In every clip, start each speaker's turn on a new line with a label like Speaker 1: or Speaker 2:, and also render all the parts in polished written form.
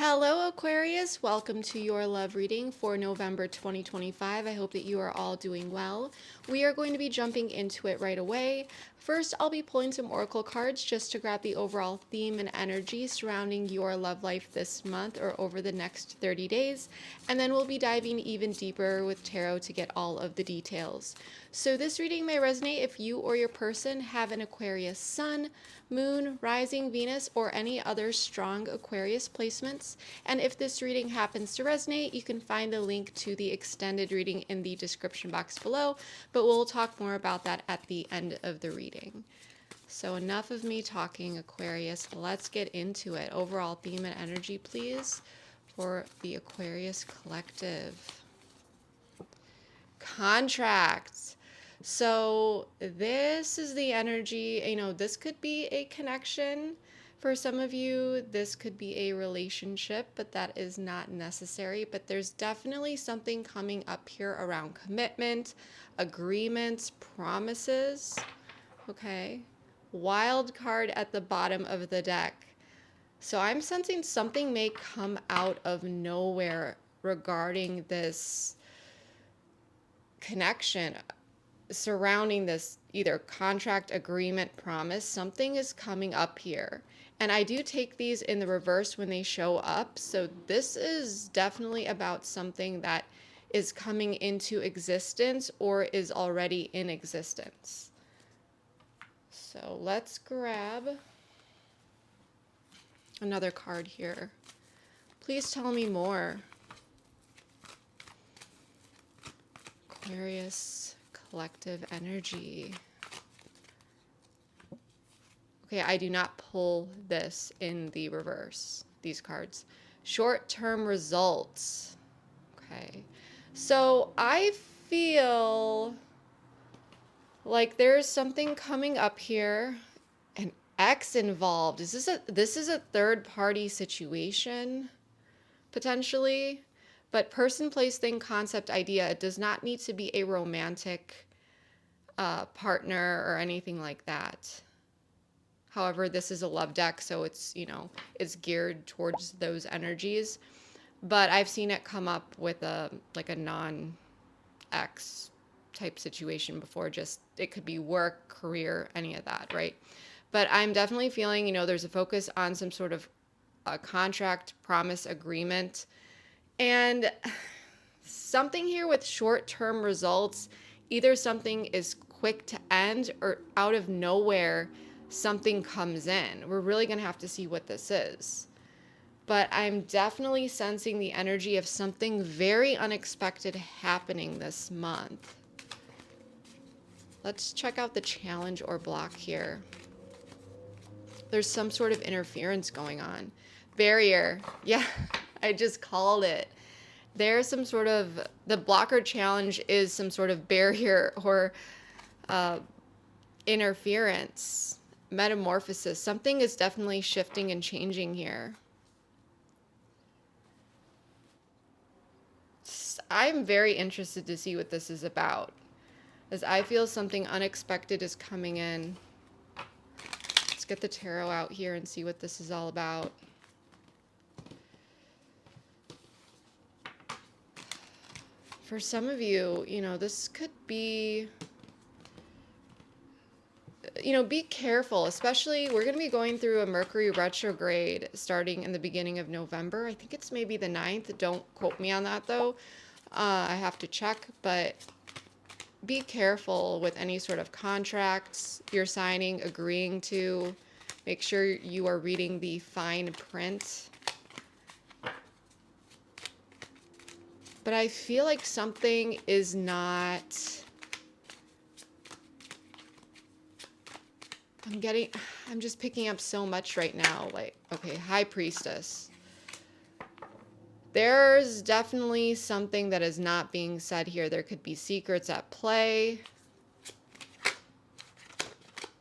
Speaker 1: Hello, Aquarius. Welcome to your love reading for November 2025. I hope that you are all doing well. We are going to be jumping into it right away. First, I'll be pulling some oracle cards just to grab the overall theme and energy surrounding your love life this month or over the next 30 days. And then we'll be diving even deeper with tarot to get all of the details. So this reading may resonate if you or your person have an Aquarius sun, moon, rising Venus, or any other strong Aquarius placements. And if this reading happens to resonate, you can find the link to the extended reading in the description box below, but we'll talk more about that at the end of the reading. So enough of me talking, Aquarius. Let's get into it. Overall theme and energy, please, for the Aquarius collective. Contracts. So this is the energy, this could be a connection. For some of you, this could be a relationship, but that is not necessary. But there's definitely something coming up here around commitment, agreements, promises. Okay. Wild card at the bottom of the deck. So I'm sensing something may come out of nowhere regarding this connection surrounding this either contract, agreement, promise. Something is coming up here. And I do take these in the reverse when they show up. So this is definitely about something that is coming into existence or is already in existence. So let's grab another card here. Please tell me more. Aquarius collective energy. Okay, I do not pull this in the reverse, these cards. Short-term results. Okay, so I feel like there's something coming up here. An ex involved. This is a third-party situation, potentially. But person, place, thing, concept, idea, it does not need to be a romantic partner or anything like that. However, this is a love deck, so it's, it's geared towards those energies. But I've seen it come up with a non-ex type situation before. Just, it could be work, career, any of that, right? But I'm definitely feeling, there's a focus on some sort of contract, promise, agreement. And something here with short-term results, either something is quick to end or out of nowhere, something comes in. We're really going to have to see what this is. But I'm definitely sensing the energy of something very unexpected happening this month. Let's check out the challenge or block here. There's some sort of interference going on. Barrier. Yeah. I just called it. There's some sort of, the blocker challenge is some sort of barrier or interference, metamorphosis. Something is definitely shifting and changing here. I'm very interested to see what this is about, as I feel something unexpected is coming in. Let's get the tarot out here and see what this is all about. For some of you, this could be, be careful, especially we're going to be going through a Mercury retrograde starting in the beginning of November. I think it's maybe the 9th. Don't quote me on that, though. I have to check, but be careful with any sort of contracts you're signing, agreeing to. Make sure you are reading the fine print. But I feel like something is not, I'm just picking up so much right now. Like, okay, High Priestess. There's definitely something that is not being said here. There could be secrets at play.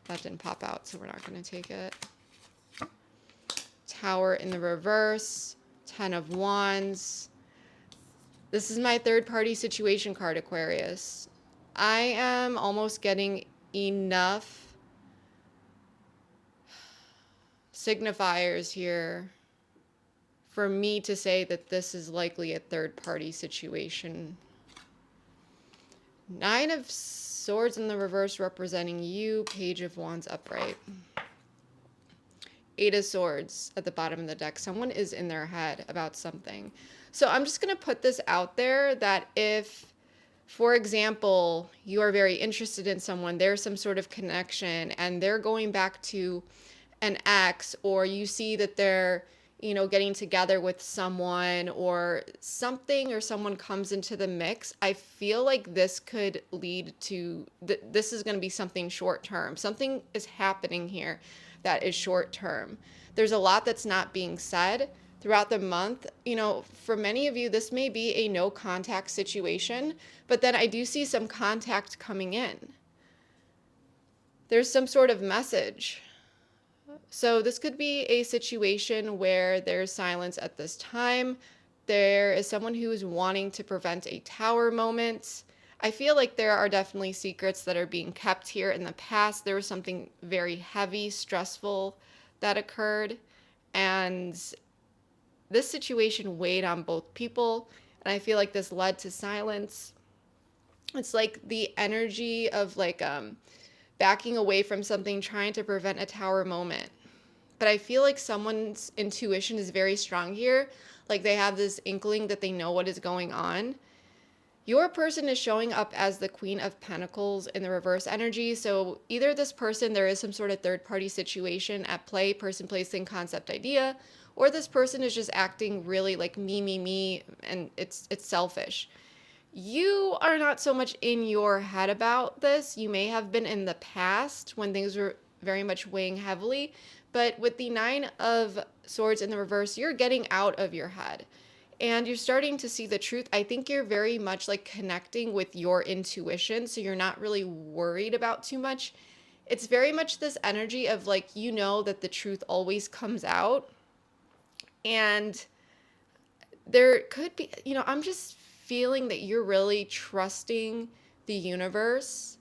Speaker 1: That didn't pop out, so we're not going to take it. Tower in the reverse. 10 of Wands. This is my third-party situation card, Aquarius. I am almost getting enough signifiers here for me to say that this is likely a third-party situation. Nine of Swords in the reverse representing you, Page of Wands upright. Eight of Swords at the bottom of the deck. Someone is in their head about something. So I'm just going to put this out there that if, for example, you are very interested in someone, there's some sort of connection, and they're going back to an ex, or you see that they're, getting together with someone or something, or someone comes into the mix, I feel like this could lead to, this is going to be something short term. Something is happening here that is short term. There's a lot that's not being said throughout the month. For many of you, this may be a no contact situation, but then I do see some contact coming in. There's some sort of message. So this could be a situation where there's silence at this time. There is someone who is wanting to prevent a tower moment. I feel like there are definitely secrets that are being kept here. In the past, there was something very heavy, stressful that occurred. And this situation weighed on both people. And I feel like this led to silence. It's like the energy of backing away from something, trying to prevent a tower moment. But I feel like someone's intuition is very strong here. Like they have this inkling that they know what is going on. Your person is showing up as the Queen of Pentacles in the reverse energy. So either this person, there is some sort of third-party situation at play, person, place, thing, concept, idea, or this person is just acting really like me, and it's selfish. You are not so much in your head about this. You may have been in the past when things were very much weighing heavily, but with the Nine of Swords in the reverse, you're getting out of your head and you're starting to see the truth. I think you're very much connecting with your intuition, so you're not really worried about too much. It's very much this energy of that the truth always comes out. And there could be, I'm just feeling that you're really trusting the universe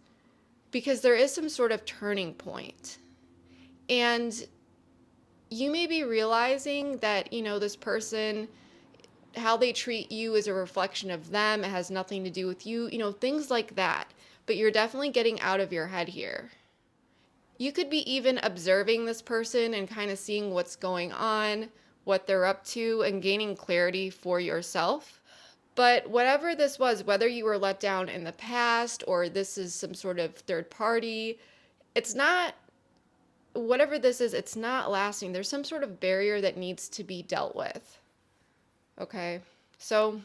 Speaker 1: because there is some sort of turning point. And you may be realizing that, this person, how they treat you is a reflection of them. It has nothing to do with you, things like that. But you're definitely getting out of your head here. You could be even observing this person and kind of seeing what's going on, what they're up to, and gaining clarity for yourself. But whatever this was, whether you were let down in the past or this is some sort of third party, it's not, whatever this is, it's not lasting. There's some sort of barrier that needs to be dealt with. Okay, so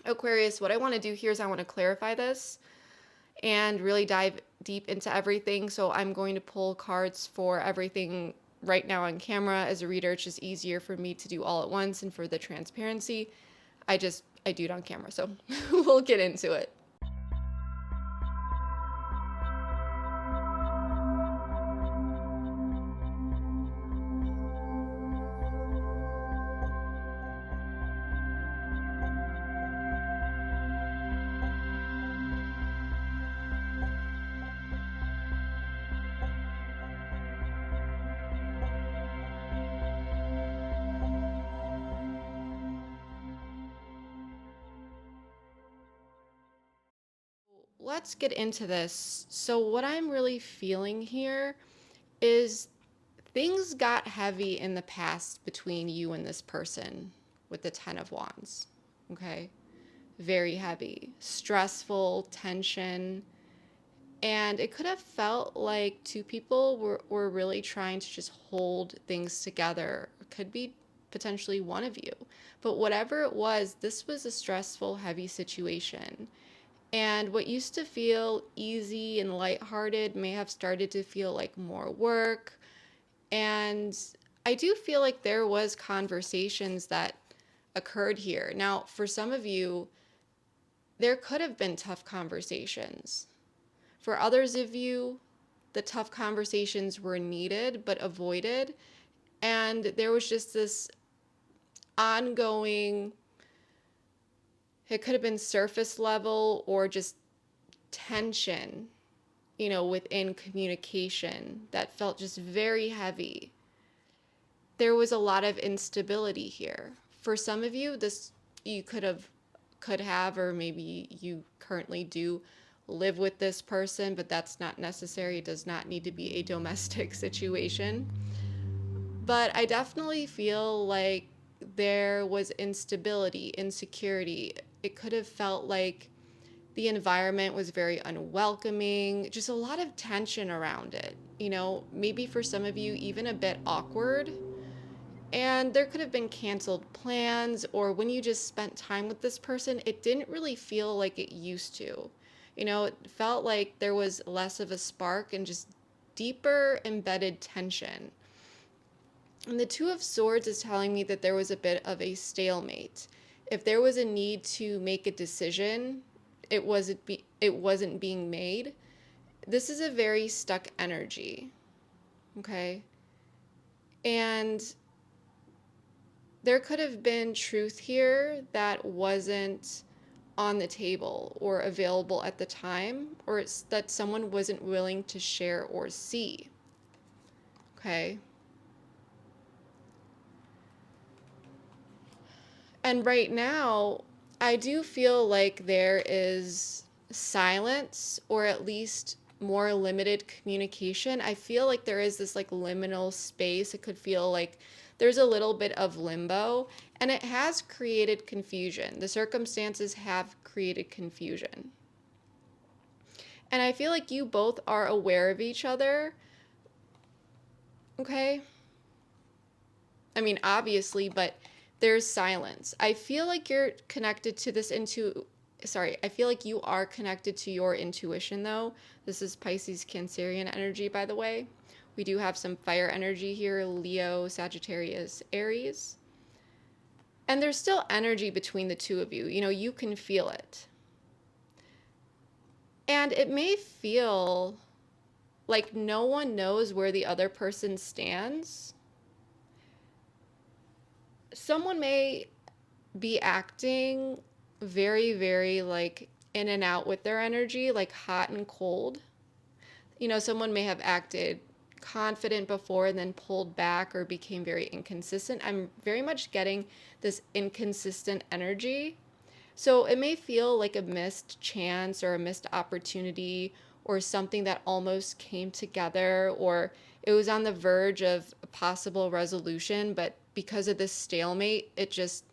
Speaker 1: Aquarius, what I want to do here is I want to clarify this and really dive deep into everything. So I'm going to pull cards for everything right now on camera. As a reader, it's just easier for me to do all at once, and for the transparency, I do it on camera. So we'll get into it. Let's get into this. So what I'm really feeling here is things got heavy in the past between you and this person with the Ten of Wands. Okay? Very heavy, stressful, tension. And it could have felt like two people were really trying to just hold things together. It could be potentially one of you. But whatever it was, this was a stressful, heavy situation. And what used to feel easy and lighthearted may have started to feel like more work. And I do feel like there was conversations that occurred here. Now, for some of you, there could have been tough conversations. For others of you, the tough conversations were needed but avoided. And there was just this ongoing, it could have been surface level or just tension, within communication that felt just very heavy. there was a lot of instability here. For some of you, this you could have, or maybe you currently do live with this person, but that's not necessary. It does not need to be a domestic situation. But I definitely feel like there was instability, insecurity. It could have felt like the environment was very unwelcoming, just a lot of tension around it. Maybe for some of you, even a bit awkward. And there could have been canceled plans, or when you just spent time with this person, it didn't really feel like it used to. It felt like there was less of a spark and just deeper embedded tension. And the Two of Swords is telling me that there was a bit of a stalemate. If there was a need to make a decision, it wasn't being made. This is a very stuck energy. Okay? And there could have been truth here that wasn't on the table or available at the time, or it's that someone wasn't willing to share or see. Okay? And right now, I do feel like there is silence, or at least more limited communication. I feel like there is this like liminal space. It could feel like there's a little bit of limbo, and it has created confusion. The circumstances have created confusion. And I feel like you both are aware of each other. Okay? I mean, obviously, but there's silence. I feel like you're connected to this I feel like you are connected to your intuition though. This is Pisces Cancerian energy, by the way. We do have some fire energy here, Leo, Sagittarius, Aries. And there's still energy between the two of you. You can feel it. And it may feel like no one knows where the other person stands. Someone may be acting very, very like in and out with their energy, like hot and cold. Someone may have acted confident before and then pulled back or became very inconsistent. I'm very much getting this inconsistent energy. So it may feel like a missed chance or a missed opportunity, or something that almost came together, or it was on the verge of a possible resolution, but because of this stalemate, it just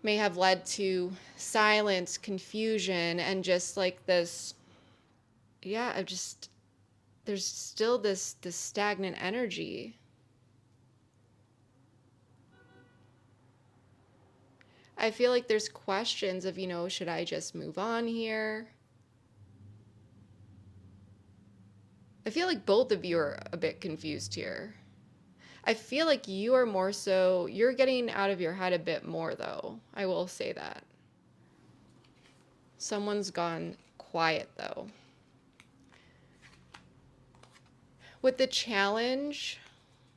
Speaker 1: may have led to silence, confusion, and just like this, there's still this stagnant energy. I feel like there's questions of, should I just move on here? I feel like both of you are a bit confused here. I feel like you are more so, you're getting out of your head a bit more though. I will say that. Someone's gone quiet though. With the challenge,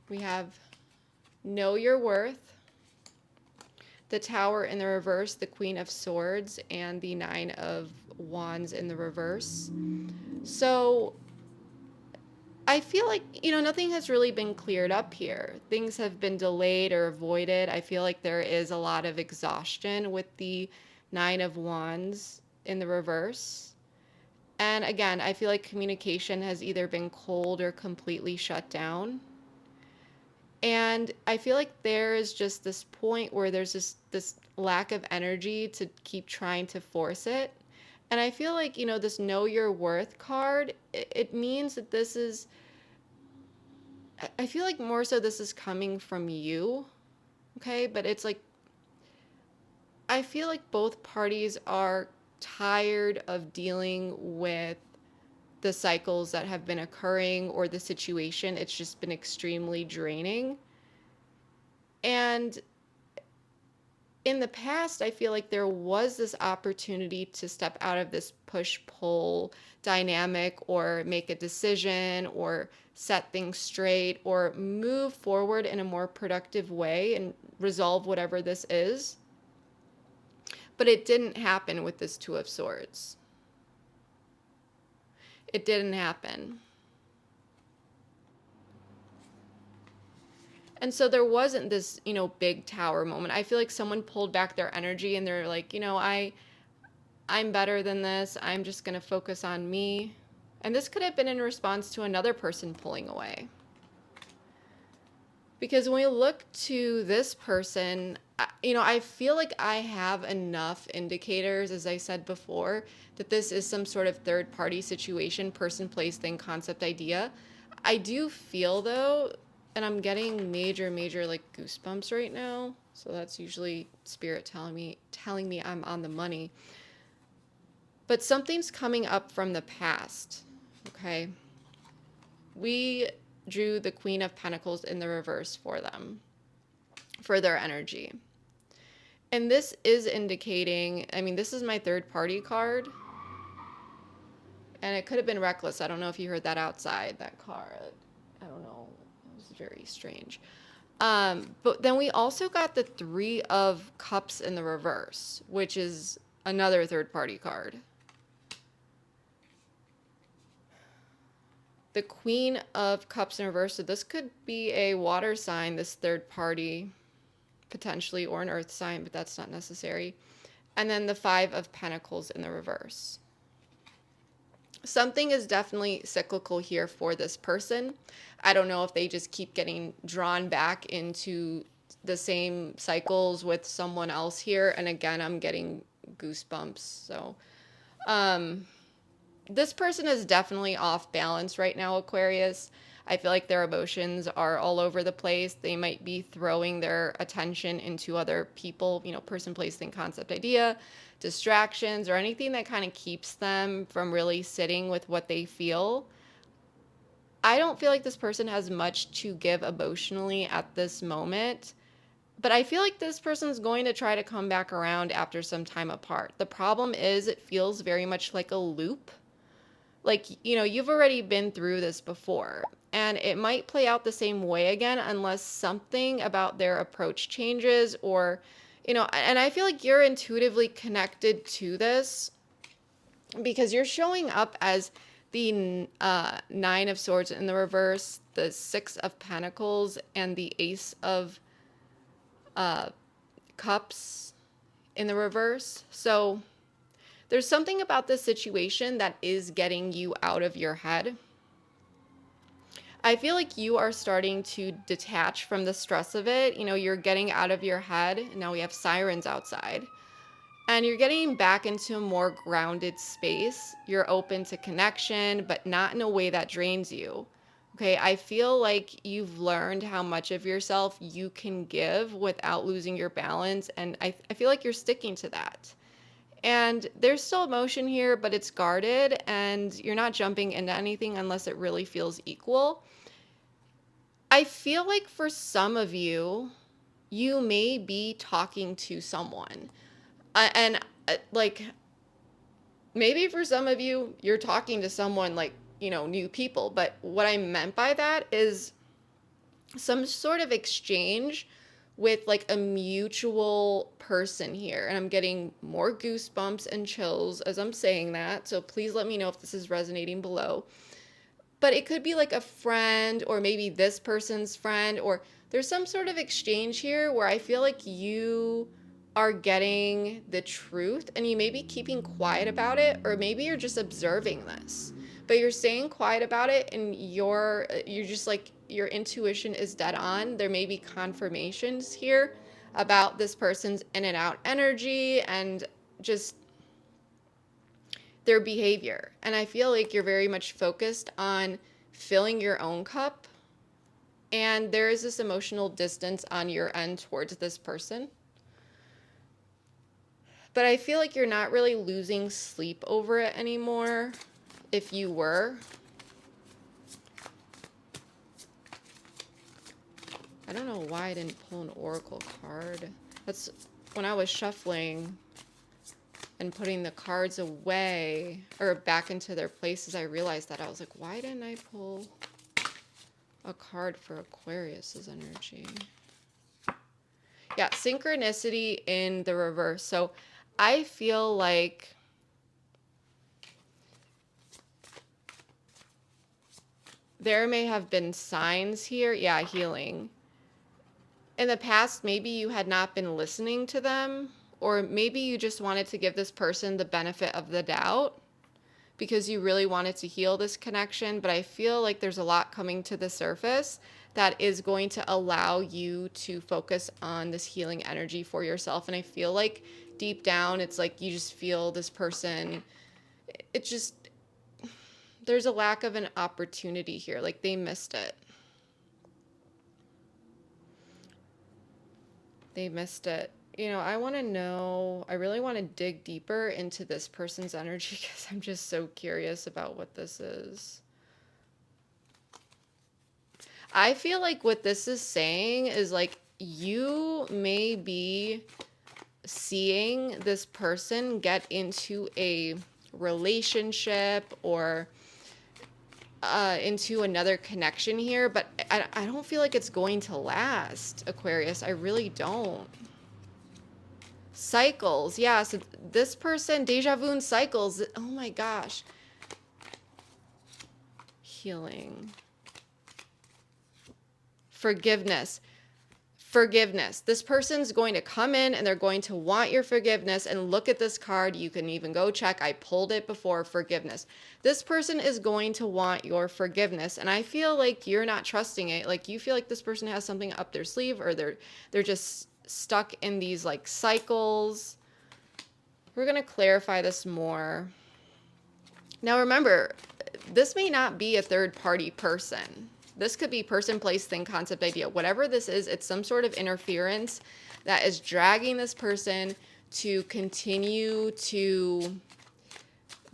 Speaker 1: we have know your worth, the Tower in the reverse, the Queen of Swords, and the Nine of Wands in the reverse. So I feel like, nothing has really been cleared up here. Things have been delayed or avoided. I feel like there is a lot of exhaustion with the Nine of Wands in the reverse. And again, I feel like communication has either been cold or completely shut down. And I feel like there is just this point where there's this lack of energy to keep trying to force it. And I feel like, this know your worth card, it means that this is, I feel like more so this is coming from you. Okay. But it's like, I feel like both parties are tired of dealing with the cycles that have been occurring or the situation. It's just been extremely draining. And in the past, I feel like there was this opportunity to step out of this push-pull dynamic, or make a decision, or set things straight, or move forward in a more productive way and resolve whatever this is. But it didn't happen with this Two of Swords. It didn't happen. And so there wasn't this, big tower moment. I feel like someone pulled back their energy and they're like, I'm better than this. I'm just going to focus on me. And this could have been in response to another person pulling away. Because when we look to this person, I feel like I have enough indicators, as I said before, that this is some sort of third party situation, person, place, thing, concept, idea. I do feel though, and I'm getting major like goosebumps right now. So that's usually spirit telling me I'm on the money. But something's coming up from the past. Okay. We drew the Queen of Pentacles in the reverse for them, for their energy. And this is indicating, this is my third party card. And it could have been reckless. I don't know if you heard that outside, that car. I don't know. It was very strange. But then we also got the Three of Cups in the reverse, which is another third party card. The Queen of Cups in reverse. So this could be a water sign, this third party, potentially, or an earth sign, but that's not necessary. And then the Five of Pentacles in the reverse. Something is definitely cyclical here for this person. I don't know if they just keep getting drawn back into the same cycles with someone else here. And again, I'm getting goosebumps. So, this person is definitely off balance right now, Aquarius. I feel like their emotions are all over the place. They might be throwing their attention into other people, person, place, thing, concept, idea, distractions, or anything that kind of keeps them from really sitting with what they feel. I don't feel like this person has much to give emotionally at this moment. But I feel like this person's going to try to come back around after some time apart. The problem is it feels very much like a loop. Like, you've already been through this before, and it might play out the same way again unless something about their approach changes, or, and I feel like you're intuitively connected to this because you're showing up as the Nine of Swords in the reverse, the Six of Pentacles, and the Ace of Cups in the reverse. So there's something about this situation that is getting you out of your head. I feel like you are starting to detach from the stress of it. You're getting out of your head. Now we have sirens outside. And you're getting back into a more grounded space. You're open to connection, but not in a way that drains you. Okay, I feel like you've learned how much of yourself you can give without losing your balance. And I feel like you're sticking to that. And there's still emotion here, but it's guarded, and you're not jumping into anything unless it really feels equal. I feel like for some of you, you may be talking to someone. And like, maybe for some of you, you're talking to someone like, new people. But what I meant by that is some sort of exchange with like a mutual person here. And I'm getting more goosebumps and chills as I'm saying that. So please let me know if this is resonating below. But it could be like a friend, or maybe this person's friend, or there's some sort of exchange here where I feel like you are getting the truth and you may be keeping quiet about it, or maybe you're just observing this. But you're staying quiet about it, and you're just like, your intuition is dead on. There may be confirmations here about this person's in and out energy and just their behavior. And I feel like you're very much focused on filling your own cup, and there is this emotional distance on your end towards this person. But I feel like you're not really losing sleep over it anymore. If you were, I don't know why I didn't pull an oracle card. That's when I was shuffling and putting the cards away or back into their places, I realized that. I was like, why didn't I pull a card for Aquarius's energy? Yeah, synchronicity in the reverse. So I feel like there may have been signs here. Yeah, healing. in the past, maybe you had not been listening to them, or maybe you just wanted to give this person the benefit of the doubt because you really wanted to heal this connection. But I feel like there's a lot coming to the surface that is going to allow you to focus on this healing energy for yourself. And I feel like deep down, it's like you just feel this person, it just, there's a lack of an opportunity here. Like they missed it. They missed it. You know, I want to know, I really want to dig deeper into this person's energy because I'm just so curious about what this is. I feel like what this is saying is like you may be seeing this person get into a relationship or into another connection here, but I don't feel like it's going to last, Aquarius. I really don't. Cycles. Yeah, so this person, deja vu and cycles. Oh my gosh. Healing. Forgiveness. Forgiveness. This person's going to come in and they're going to want your forgiveness. And look at this card. You can even go check. I pulled it before. Forgiveness. This person is going to want your forgiveness. And I feel like you're not trusting it. Like you feel like this person has something up their sleeve, or they're just stuck in these like cycles. We're going to clarify this more. Now remember, this may not be a third party person. This could be person, place, thing, concept, idea. Whatever this is, it's some sort of interference that is dragging this person to continue to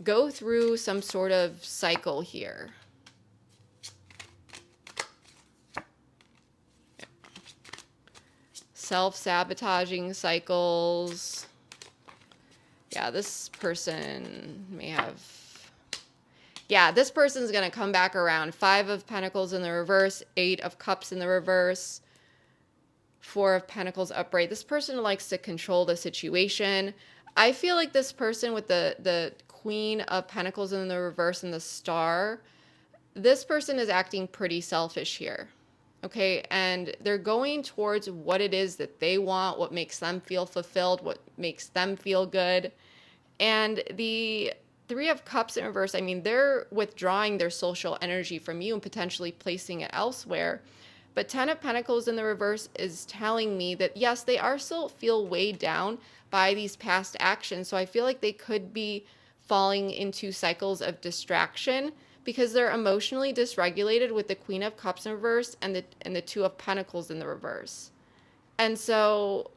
Speaker 1: go through some sort of cycle here. Self-sabotaging cycles. Yeah, this person may have... Yeah, this person's going to come back around. 5 of Pentacles in the reverse, 8 of Cups in the reverse, 4 of Pentacles upright. This person likes to control the situation. I feel like this person with the Queen of Pentacles in the reverse and the Star, this person is acting pretty selfish here. Okay, and they're going towards what it is that they want, what makes them feel fulfilled, what makes them feel good. And the 3 of Cups in reverse, I mean, they're withdrawing their social energy from you and potentially placing it elsewhere. But 10 of Pentacles in the reverse is telling me that, yes, they are still feel weighed down by these past actions. So I feel like they could be falling into cycles of distraction because they're emotionally dysregulated with the Queen of Cups in reverse and the 2 of Pentacles in the reverse. And so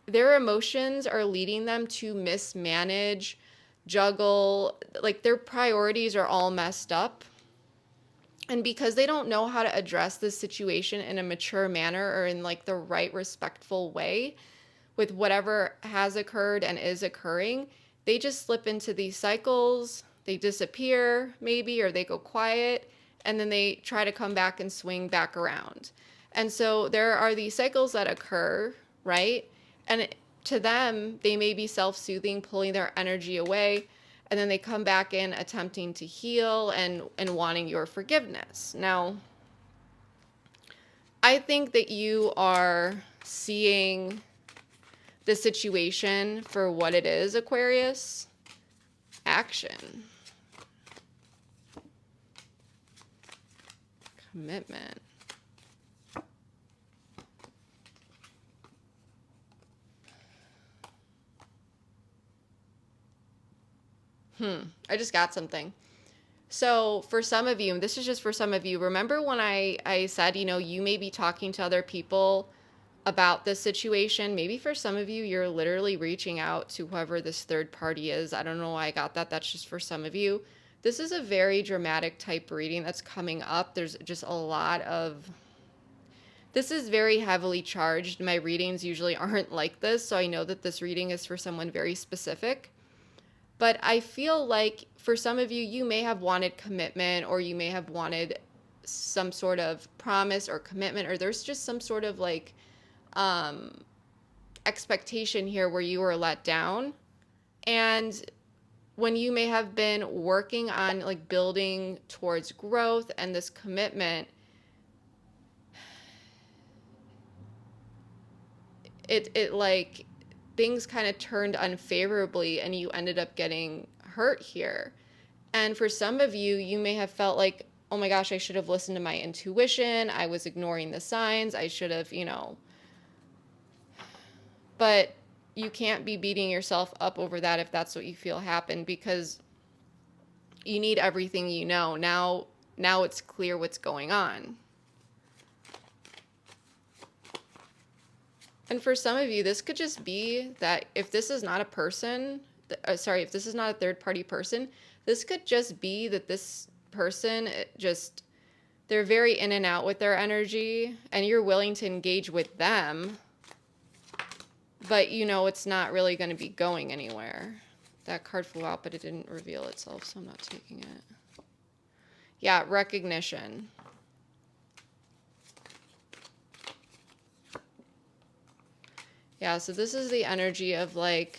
Speaker 1: their emotions are leading them to mismanage, juggle, like their priorities are all messed up. And because they don't know how to address this situation in a mature manner or in like the right respectful way with whatever has occurred and is occurring, they just slip into these cycles. They disappear maybe, or they go quiet, and then they try to come back and swing back around. And so there are these cycles that occur, right? And to them, they may be self-soothing, pulling their energy away, and then they come back in attempting to heal and wanting your forgiveness. Now, I think that you are seeing the situation for what it is, Aquarius. Action. Commitment. I just got something. So for some of you, and this is just for some of you, remember when I said, you know, you may be talking to other people about this situation. Maybe for some of you, you're literally reaching out to whoever this third party is. I don't know why I got that. That's just for some of you. This is a very dramatic type reading that's coming up. There's just a lot of... This is very heavily charged. My readings usually aren't like this, so I know that this reading is for someone very specific. But I feel like for some of you, you may have wanted commitment, or you may have wanted some sort of promise or commitment, or there's just some sort of like expectation here where you were let down. And when you may have been working on like building towards growth and this commitment, it like things kind of turned unfavorably and you ended up getting hurt here. And for some of you, you may have felt like, oh my gosh, I should have listened to my intuition. I was ignoring the signs. I should have, but you can't be beating yourself up over that if that's what you feel happened, because you need everything you know. Now it's clear what's going on. And for some of you, this could just be that if this is not a person, if this is not a third-party person, this could just be that this person they're very in and out with their energy, and you're willing to engage with them, but it's not really going to be going anywhere. That card flew out, but it didn't reveal itself, so I'm not taking it. Yeah, recognition. Yeah, so this is the energy of like,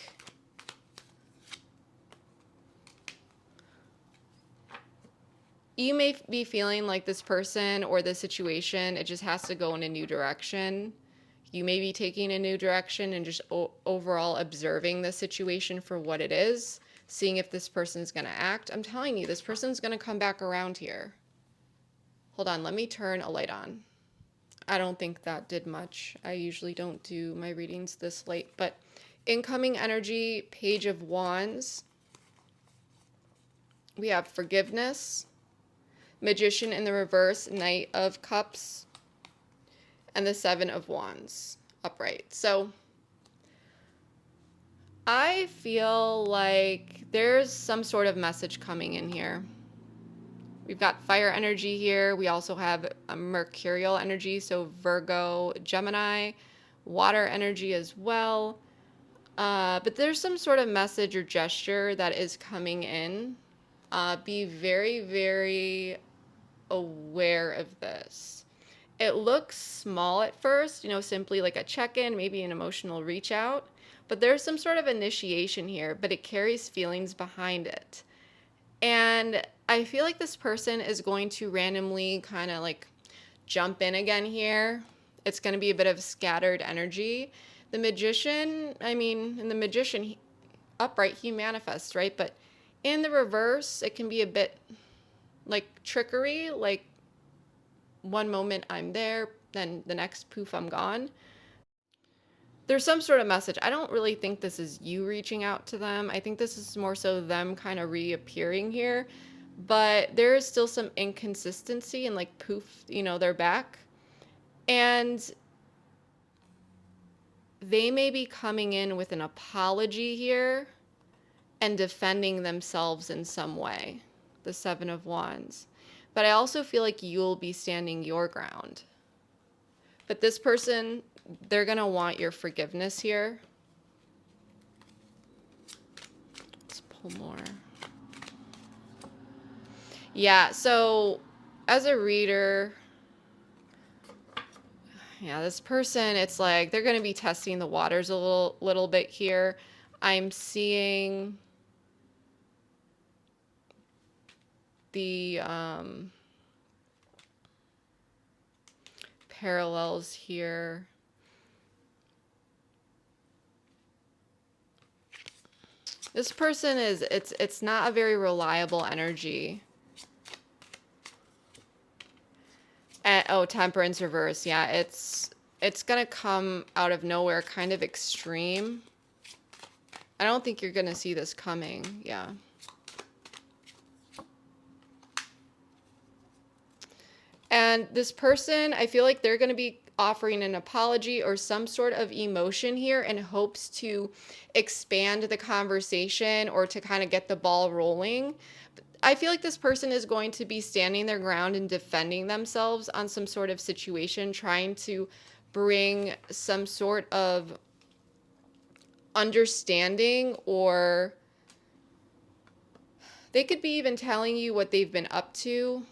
Speaker 1: you may be feeling like this person or the situation, it just has to go in a new direction. You may be taking a new direction and just overall observing the situation for what it is, seeing if this person's going to act. I'm telling you, this person's going to come back around here. Hold on, let me turn a light on. I don't think that did much. I usually don't do my readings this late, but incoming energy, Page of Wands. We have forgiveness, Magician in the reverse, Knight of Cups, and the Seven of Wands upright. So I feel like there's some sort of message coming in here. We've got fire energy here. We also have a mercurial energy, so Virgo, Gemini, water energy as well. But there's some sort of message or gesture that is coming in. Be very, very aware of this. It looks small at first, simply like a check-in, maybe an emotional reach out, but there's some sort of initiation here, but it carries feelings behind it. And I feel like this person is going to randomly kind of like jump in again here. It's going to be a bit of scattered energy. The Magician, in the Magician upright, he manifests, right? But in the reverse, it can be a bit like trickery, like one moment I'm there, then the next, poof, I'm gone. There's some sort of message. I don't really think this is you reaching out to them. I think this is more so them kind of reappearing here. But there is still some inconsistency and like poof, they're back. And they may be coming in with an apology here and defending themselves in some way. The Seven of Wands. But I also feel like you'll be standing your ground. But this person, they're going to want your forgiveness here. Let's pull more. Yeah, so as a reader, this person, it's like they're going to be testing the waters a little bit here. I'm seeing the parallels here. This person it's not a very reliable energy. Oh, Temperance reverse. Yeah, it's gonna come out of nowhere, kind of extreme. I don't think you're gonna see this coming. Yeah. And this person, I feel like they're going to be offering an apology or some sort of emotion here in hopes to expand the conversation or to kind of get the ball rolling. I feel like this person is going to be standing their ground and defending themselves on some sort of situation, trying to bring some sort of understanding, or they could be even telling you what they've been up to.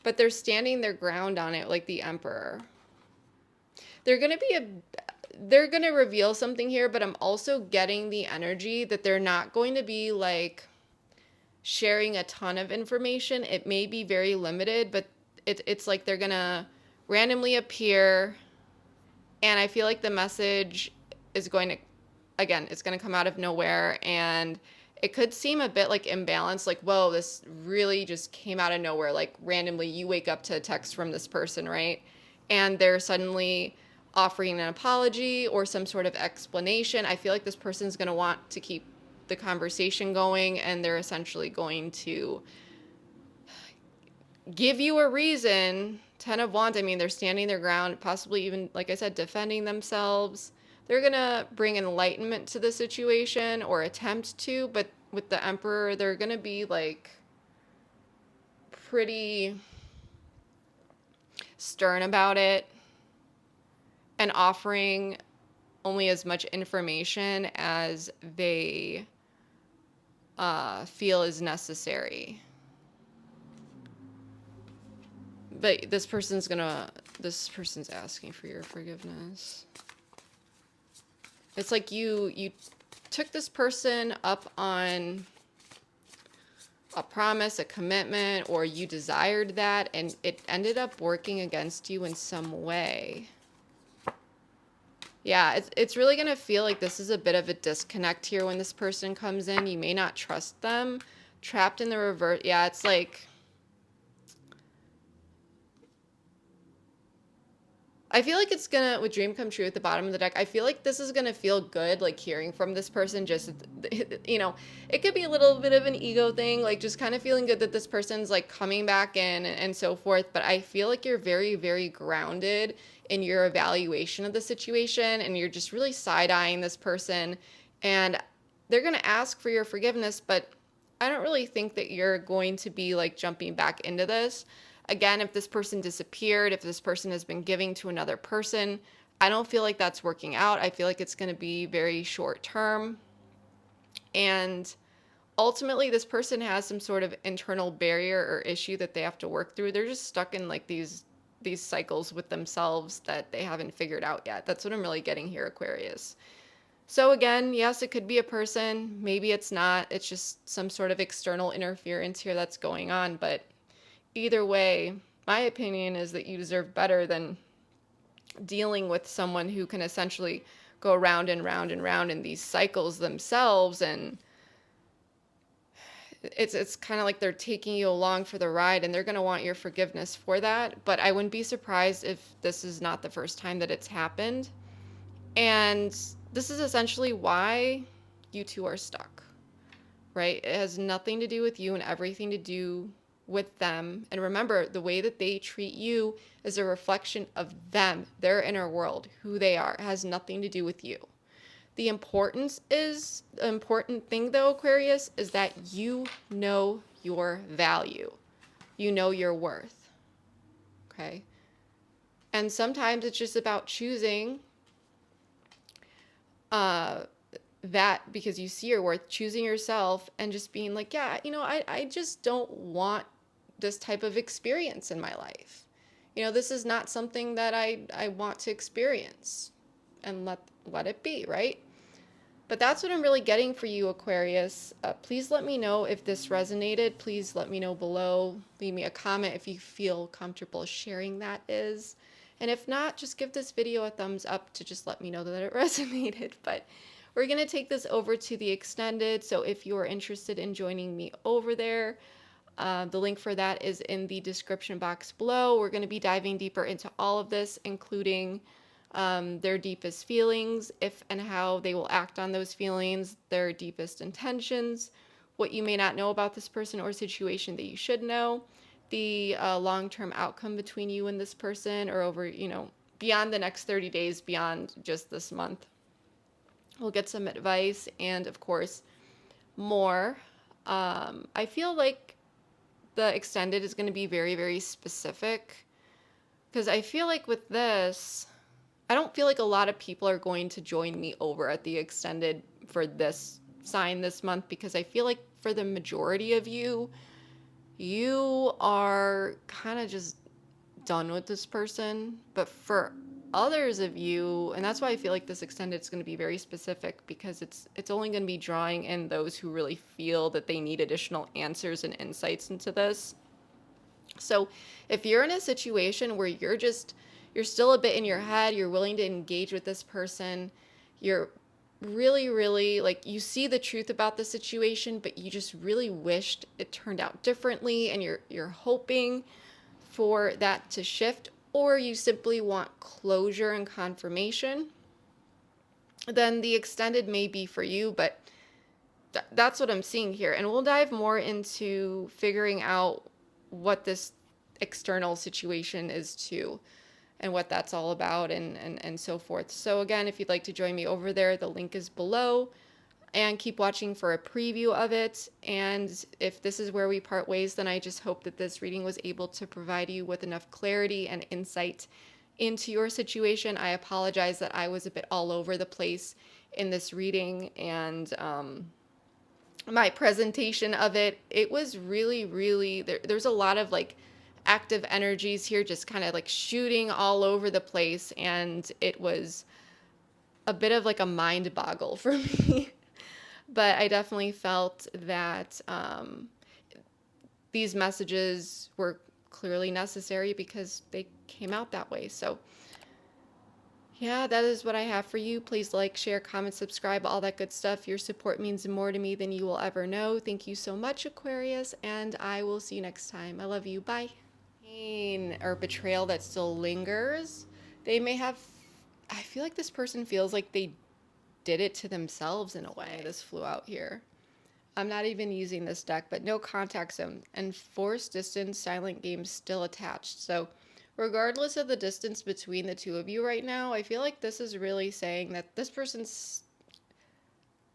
Speaker 1: But they're standing their ground on it like the Emperor. They're going to reveal something here, but I'm also getting the energy that they're not going to be like sharing a ton of information. It may be very limited, but it's like they're going to randomly appear And I feel like the message is going to, again, it's going to come out of nowhere, and it could seem a bit like imbalanced, like, whoa, this really just came out of nowhere. Like randomly you wake up to a text from this person, right? And they're suddenly offering an apology or some sort of explanation. I feel like this person's going to want to keep the conversation going, and they're essentially going to give you a reason. 10 of Wands, I mean, they're standing their ground, possibly even, like I said, defending themselves. They're going to bring enlightenment to the situation, or attempt to, but with the Emperor, they're going to be like pretty stern about it and offering only as much information as they feel is necessary. But this person's asking for your forgiveness. It's like you took this person up on a promise, a commitment, or you desired that, and it ended up working against you in some way. Yeah, it's really going to feel like this is a bit of a disconnect here when this person comes in. You may not trust them. Trapped in the reverse. Yeah, it's like, I feel like it's gonna, with Dream Come True at the bottom of the deck, I feel like this is gonna feel good, like hearing from this person. Just, you know, it could be a little bit of an ego thing, like just kind of feeling good that this person's like coming back in and so forth. But I feel like you're very, very grounded in your evaluation of the situation, and you're just really side-eyeing this person, and they're gonna ask for your forgiveness, but I don't really think that you're going to be like jumping back into this. Again, if this person disappeared, if this person has been giving to another person, I don't feel like that's working out. I feel like it's going to be very short term. And ultimately, this person has some sort of internal barrier or issue that they have to work through. They're just stuck in like these cycles with themselves that they haven't figured out yet. That's what I'm really getting here, Aquarius. So again, yes, it could be a person. Maybe it's not. It's just some sort of external interference here that's going on. But either way, my opinion is that you deserve better than dealing with someone who can essentially go round and round and round in these cycles themselves. And it's kind of like they're taking you along for the ride, and they're going to want your forgiveness for that. But I wouldn't be surprised if this is not the first time that it's happened. And this is essentially why you two are stuck, right? It has nothing to do with you and everything to do with them. And remember, the way that they treat you is a reflection of them, their inner world, who they are. It has nothing to do with you. The important thing though, Aquarius, is that you know your value. You know your worth. Okay? And sometimes it's just about choosing that, because you see your worth, choosing yourself and just being like, yeah, you know, I just don't want this type of experience in my life. You know, this is not something that I want to experience, and let it be, right? But that's what I'm really getting for you, Aquarius. Please let me know if this resonated. Please let me know below. Leave me a comment if you feel comfortable sharing that is. And if not, just give this video a thumbs up to just let me know that it resonated. But we're going to take this over to the extended. So if you are interested in joining me over there, the link for that is in the description box below. We're going to be diving deeper into all of this, including their deepest feelings, if and how they will act on those feelings, their deepest intentions, what you may not know about this person or situation that you should know, the long-term outcome between you and this person, or over, you know, beyond the next 30 days, beyond just this month. We'll get some advice and, of course, more. I feel like the extended is going to be very, very specific, because I feel like with this, I don't feel like a lot of people are going to join me over at the extended for this sign this month, because I feel like for the majority of you, you are kind of just done with this person. But for others of you, and that's why I feel like this extended is going to be very specific, because it's only going to be drawing in those who really feel that they need additional answers and insights into this. So if you're in a situation where you're just you're still a bit in your head. You're willing to engage with this person. You're really, really like, you see the truth about the situation, but you just really wished it turned out differently, and you're hoping for that to shift, or you simply want closure and confirmation. Then the extended may be for you, but that's what I'm seeing here. And we'll dive more into figuring out what this external situation is too, and what that's all about, and so forth. So again, if you'd like to join me over there, the link is below, and keep watching for a preview of it. And if this is where we part ways, then I just hope that this reading was able to provide you with enough clarity and insight into your situation. I apologize that I was a bit all over the place in this reading, and my presentation of it, it was really, really, there's a lot of like active energies here, just kind of like shooting all over the place, and it was a bit of like a mind boggle for me. But I definitely felt that these messages were clearly necessary because they came out that way. So yeah, that is what I have for you. Please like, share, comment, subscribe, all that good stuff. Your support means more to me than you will ever know. Thank you so much, Aquarius, and I will see you next time. I love you. Bye. Pain or betrayal that still lingers. They may have, I feel like this person feels like they did it to themselves in a way. This flew out here. I'm not even using this deck, but no contact zone and forced distance, silent game still attached. So regardless of the distance between the two of you right now, I feel like this is really saying that this person's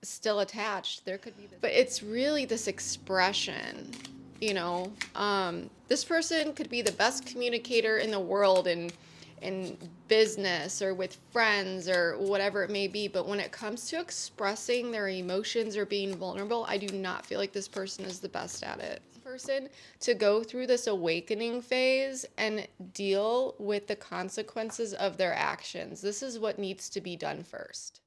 Speaker 1: still attached. There could be this, but it's really this expression, you know. This person could be the best communicator in the world, and in business or with friends or whatever it may be, but when it comes to expressing their emotions or being vulnerable, I do not feel like this person is the best at it. Person to go through this awakening phase and deal with the consequences of their actions. This is what needs to be done first.